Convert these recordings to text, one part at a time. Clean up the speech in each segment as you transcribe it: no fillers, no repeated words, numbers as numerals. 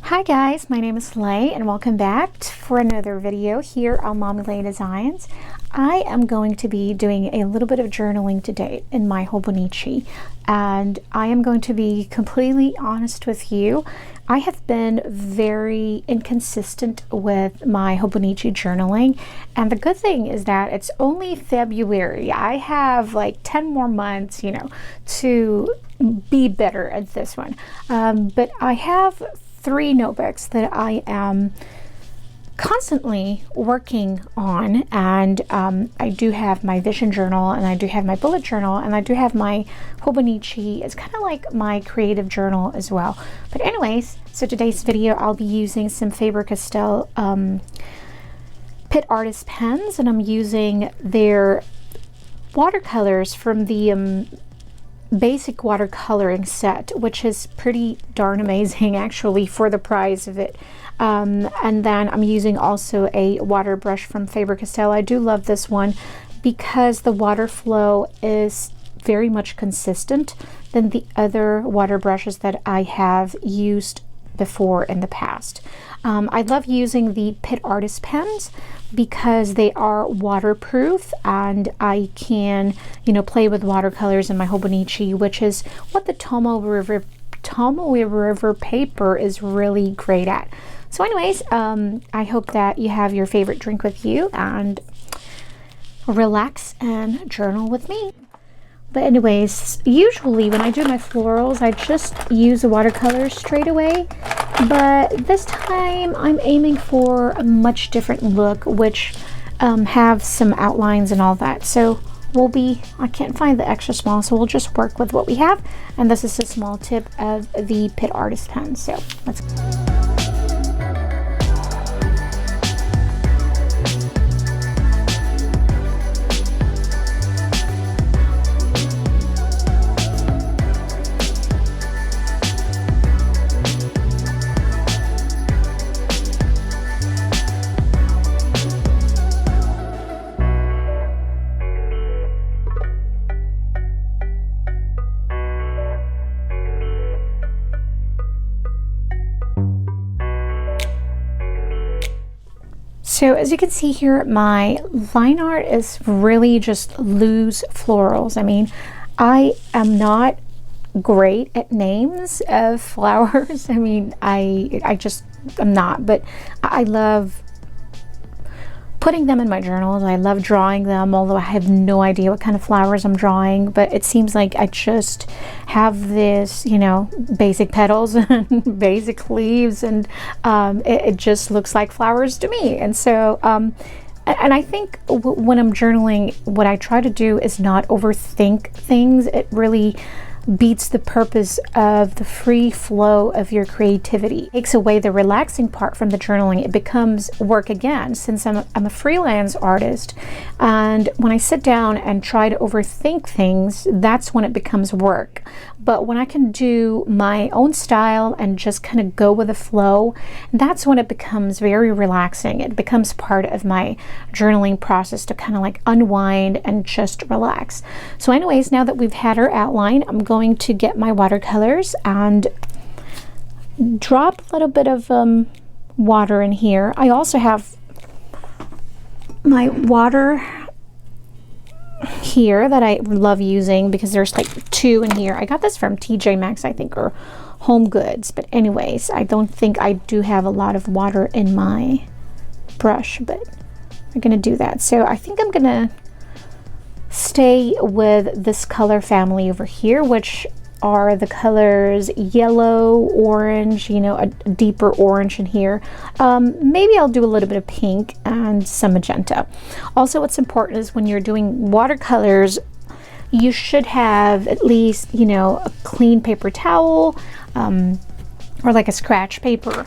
Hi guys, my name is Lhey and welcome back for another video here on Mommy Lhey Designs. I am going to be doing a little bit of journaling today in my Hobonichi, and I am going to be completely honest with you. I have been very inconsistent with my Hobonichi journaling, and the good thing is that it's only February. I have like 10 more months, to be better at this one. But I have 3 notebooks that I am constantly working on, and I do have my vision journal, and I do have my bullet journal, and I do have my Hobonichi. It's kind of like my creative journal as well. But anyways, so today's video I'll be using some Faber-Castell Pit Artist pens, and I'm using their watercolors from the basic watercoloring set, which is pretty darn amazing actually for the price of it. And then I'm using also a water brush from Faber-Castell. I do love this one because the water flow is very much consistent than the other water brushes that I have used before in the past. I love using the Pit Artist pens because they are waterproof, and I can, play with watercolors in my Hobonichi, which is what the Tomoe River paper is really great at. So anyways, I hope that you have your favorite drink with you and relax and journal with me. But anyways, usually when I do my florals, I just use the watercolors straight away. But this time I'm aiming for a much different look, which have some outlines and all that. So I can't find the extra small, so we'll just work with what we have. And this is a small tip of the Pit Artist pen. So let's go. So as you can see here, my line art is really just loose florals. I mean, I am not great at names of flowers. I mean, I just am not, but I love putting them in my journals. I love drawing them, although I have no idea what kind of flowers I'm drawing, but it seems like I just have this, basic petals and basic leaves, and it just looks like flowers to me. And so and I think when I'm journaling, what I try to do is not overthink things. It really beats the purpose of the free flow of your creativity. It takes away the relaxing part from the journaling. It becomes work again, since I'm a freelance artist, and when I sit down and try to overthink things, that's when it becomes work. But when I can do my own style and just kind of go with the flow, that's when it becomes very relaxing. It becomes part of my journaling process to kind of like unwind and just relax. So anyways, now that we've had our outline, I'm going to get my watercolors and drop a little bit of water in here. I also have my water here that I love using because there's like 2 in here. I got this from TJ Maxx, I think, or Home Goods. But anyways, I don't think I do have a lot of water in my brush, but we're gonna do that. So I think I'm gonna stay with this color family over here, which are the colors yellow, orange, a deeper orange in here. Maybe I'll do a little bit of pink and some magenta. Also, what's important is when you're doing watercolors, you should have at least, a clean paper towel or like a scratch paper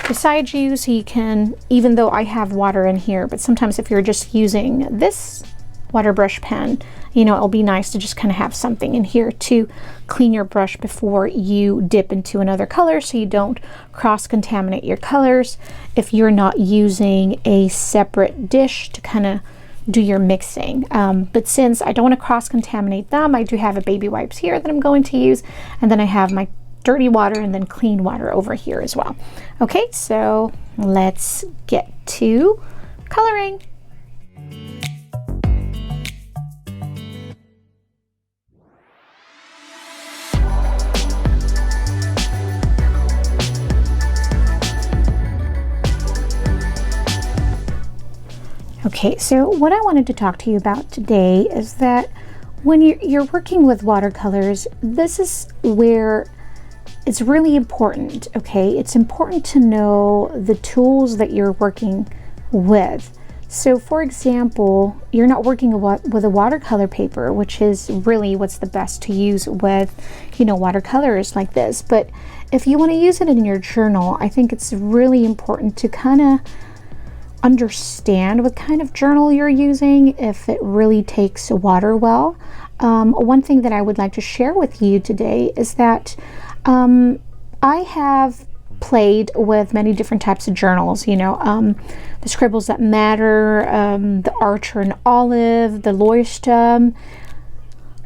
beside you, so you can, even though I have water in here, but sometimes if you're just using this water brush pen, it'll be nice to just kind of have something in here to clean your brush before you dip into another color, so you don't cross-contaminate your colors if you're not using a separate dish to kind of do your mixing. But since I don't want to cross-contaminate them, I do have a baby wipes here that I'm going to use, and then I have my dirty water and then clean water over here as well. Okay, so let's get to coloring. Okay, so what I wanted to talk to you about today is that when you're working with watercolors, this is where it's really important, okay? It's important to know the tools that you're working with. So for example, you're not working with a watercolor paper, which is really what's the best to use with, you know, watercolors like this. But if you want to use it in your journal, I think it's really important to kind of understand what kind of journal you're using, if it really takes water well. One thing that I would like to share with you today is that I have played with many different types of journals, you know, the Scribbles That Matter, the Archer and Olive, the Leuchtturm.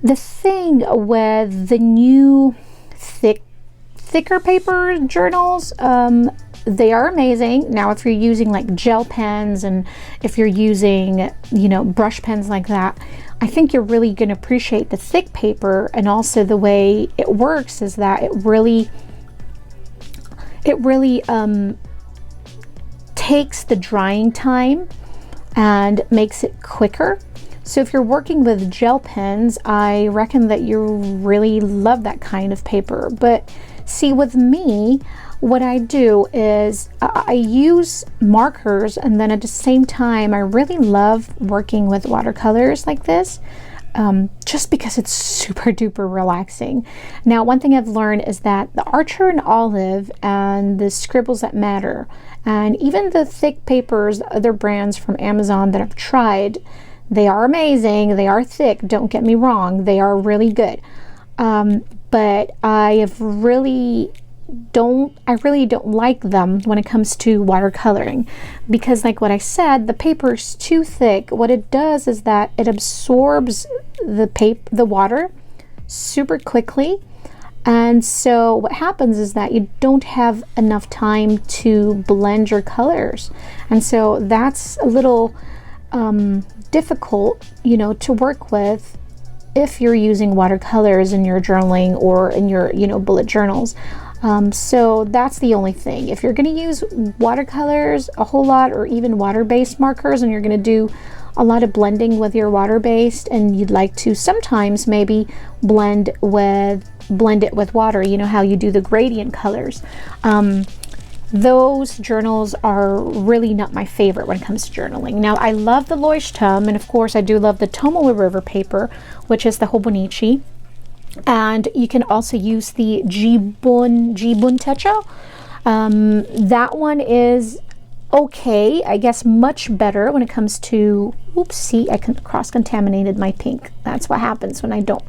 The thing with the new thicker paper journals, they are amazing. Now, if you're using like gel pens and if you're using, you know, brush pens like that, I think you're really going to appreciate the thick paper. And also the way it works is that it really takes the drying time and makes it quicker. So if you're working with gel pens, I reckon that you really love that kind of paper. But see, with me, what I do is I use markers, and then at the same time I really love working with watercolors like this, just because it's super duper relaxing. Now, one thing I've learned is that the Archer and Olive and the Scribbles That Matter, and even the thick papers, the other brands from Amazon that I've tried, they are amazing. They are thick, don't get me wrong, they are really good. But I really don't like them when it comes to watercoloring, because like what I said, the paper is too thick. What it does is that it absorbs the water super quickly, and so what happens is that you don't have enough time to blend your colors, and so that's a little difficult, you know, to work with if you're using watercolors in your journaling or in your, you know, bullet journals. So that's the only thing. If you're going to use watercolors a whole lot, or even water-based markers, and you're going to do a lot of blending with your water-based, and you'd like to sometimes maybe blend it with water, you know how you do the gradient colors, those journals are really not my favorite when it comes to journaling. Now, I love the Leuchtturm, and of course I do love the Tomoe River paper, which is the Hobonichi. And you can also use the Jibun Techo. That one is okay, I guess much better when it comes to, oopsie, I cross-contaminated my pink. That's what happens when I don't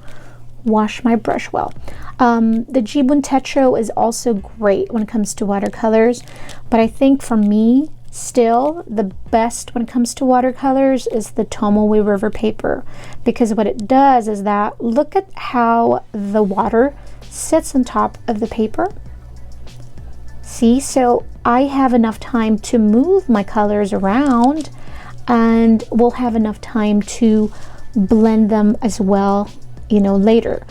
wash my brush well. The Jibun Techo is also great when it comes to watercolors, but I think for me, still the best when it comes to watercolors is the Tomoe River paper, because what it does is that, look at how the water sits on top of the paper. See, so I have enough time to move my colors around, and we'll have enough time to blend them as well, you know, later.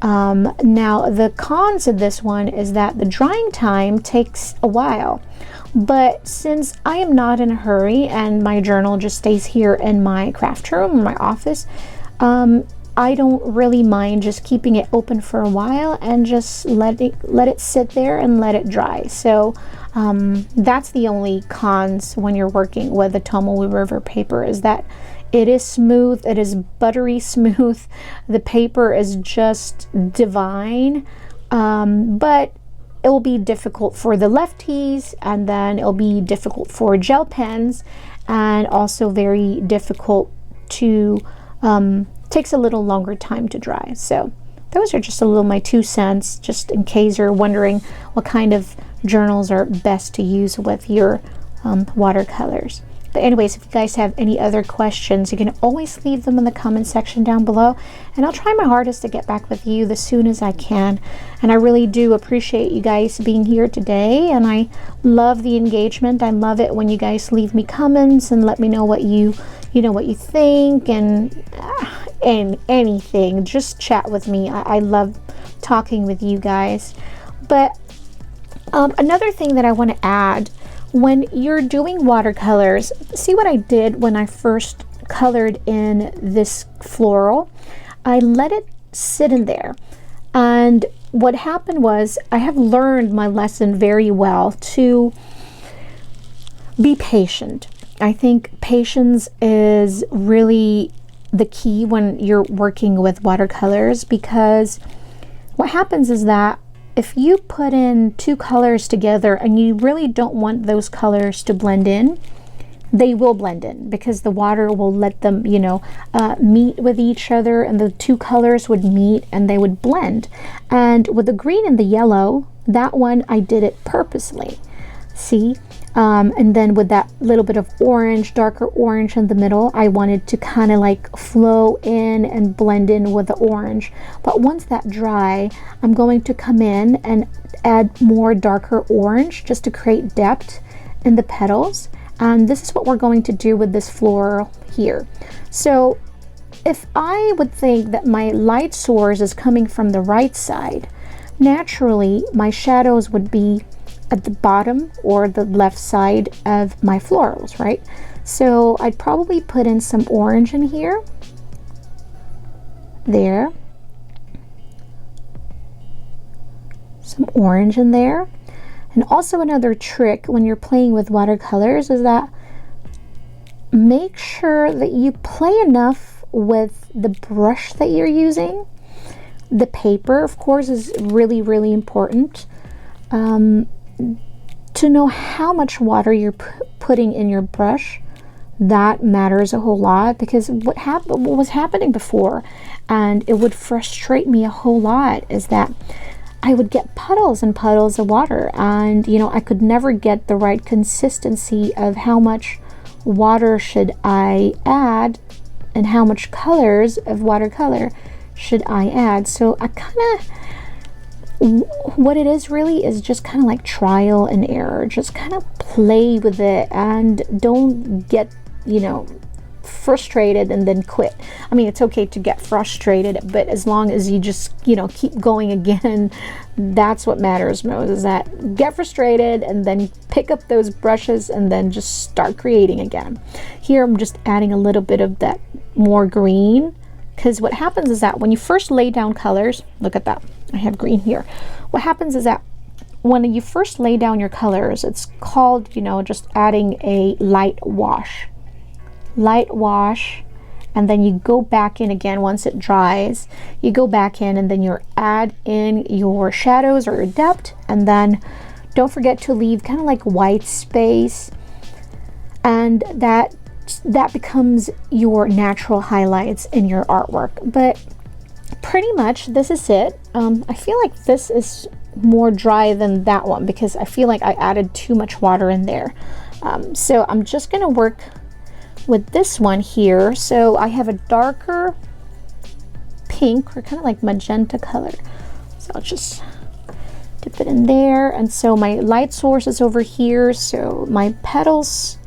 Now, the cons of this one is that the drying time takes a while. But since I am not in a hurry and my journal just stays here in my craft room or my office, I don't really mind just keeping it open for a while and just let it sit there and let it dry. So that's the only cons when you're working with the Tomoe River paper, is that it is smooth, it is buttery smooth, the paper is just divine, but it will be difficult for the lefties, and then it'll be difficult for gel pens, and also very difficult to, takes a little longer time to dry. So those are just a little my 2 cents, just in case you're wondering what kind of journals are best to use with your watercolors. But anyways, if you guys have any other questions, you can always leave them in the comment section down below, and I'll try my hardest to get back with you as soon as I can. And I really do appreciate you guys being here today, and I love the engagement. I love it when you guys leave me comments and let me know what you think, and anything. Just chat with me. I love talking with you guys. But another thing that I want to add, when you're doing watercolors, see what I did when I first colored in this floral? I let it sit in there, and what happened was I have learned my lesson very well to be patient. I think patience is really the key when you're working with watercolors, because what happens is that if you put in two colors together and you really don't want those colors to blend in, they will blend in because the water will let them, meet with each other, and the two colors would meet and they would blend. And with the green and the yellow, that one I did it purposely. See? And then with that little bit of orange, darker orange in the middle, I wanted to kind of like flow in and blend in with the orange. But once that dry, I'm going to come in and add more darker orange just to create depth in the petals. And this is what we're going to do with this floral here. So if I would think that my light source is coming from the right side, naturally my shadows would be at the bottom or the left side of my florals, right? So I'd probably put in some orange in here, there, some orange in there. And also another trick when you're playing with watercolors is that make sure that you play enough with the brush that you're using. The paper, of course, is really, really important. To know how much water you're putting in your brush, that matters a whole lot, because what was happening before, and it would frustrate me a whole lot, is that I would get puddles and puddles of water, and I could never get the right consistency of how much water should I add and how much colors of watercolor should I add. So I kind of, what it is really is just kind of like trial and error. Just kind of play with it and don't get frustrated and then quit. I mean, it's okay to get frustrated, but as long as you just keep going again, that's what matters most, is that get frustrated and then pick up those brushes and then just start creating again. Here I'm just adding a little bit of that more green, because what happens is that when you first lay down colors, look at that, I have green here. What happens is that when you first lay down your colors, it's called, just adding a light wash, and then you go back in again. Once it dries, you go back in and then you add in your shadows or your depth, and then don't forget to leave kind of like white space, and that becomes your natural highlights in your artwork. But pretty much this is it. I feel like this is more dry than that one because I feel like I added too much water in there. So I'm just gonna work with this one here. So I have a darker pink, or kind of like magenta color. So I'll just dip it in there. And so my light source is over here. So my petals,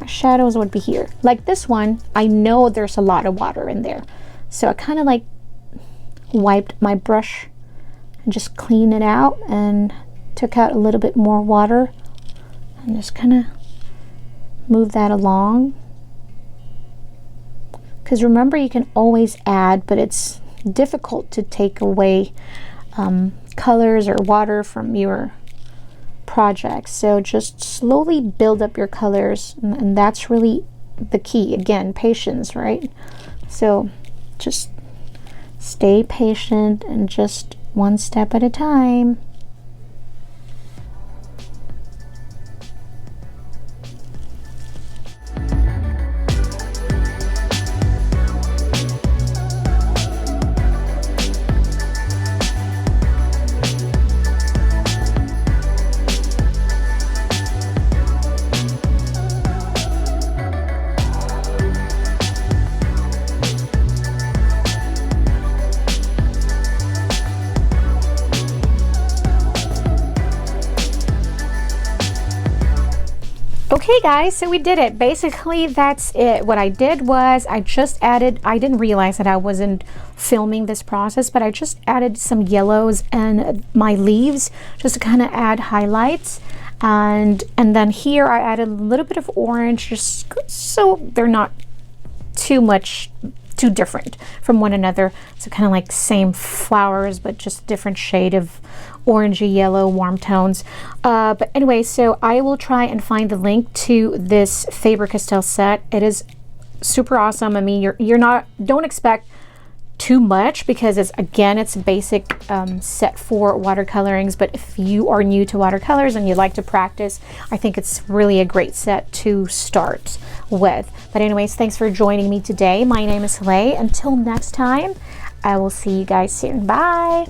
my shadows would be here. Like this one, I know there's a lot of water in there. So I kind of like wiped my brush and just cleaned it out and took out a little bit more water and just kind of move that along. Because remember, you can always add, but it's difficult to take away colors or water from your project. So just slowly build up your colors, and that's really the key. Again, patience, right? So just stay patient and just one step at a time. Okay guys, so we did it. Basically that's it. What I did was I just added, I didn't realize that I wasn't filming this process, but I just added some yellows and my leaves just to kind of add highlights. And then here I added a little bit of orange just so they're not too different from one another. So kind of like same flowers but just different shade of orangey yellow warm tones. But anyway, so I will try and find the link to this Faber-Castell set. It is super awesome. I mean, don't expect too much because it's a basic set for watercolorings, but if you are new to watercolors and you like to practice, I think it's really a great set to start with. But anyways, thanks for joining me today. My name is Lhey. Until next time, I will see you guys soon. Bye.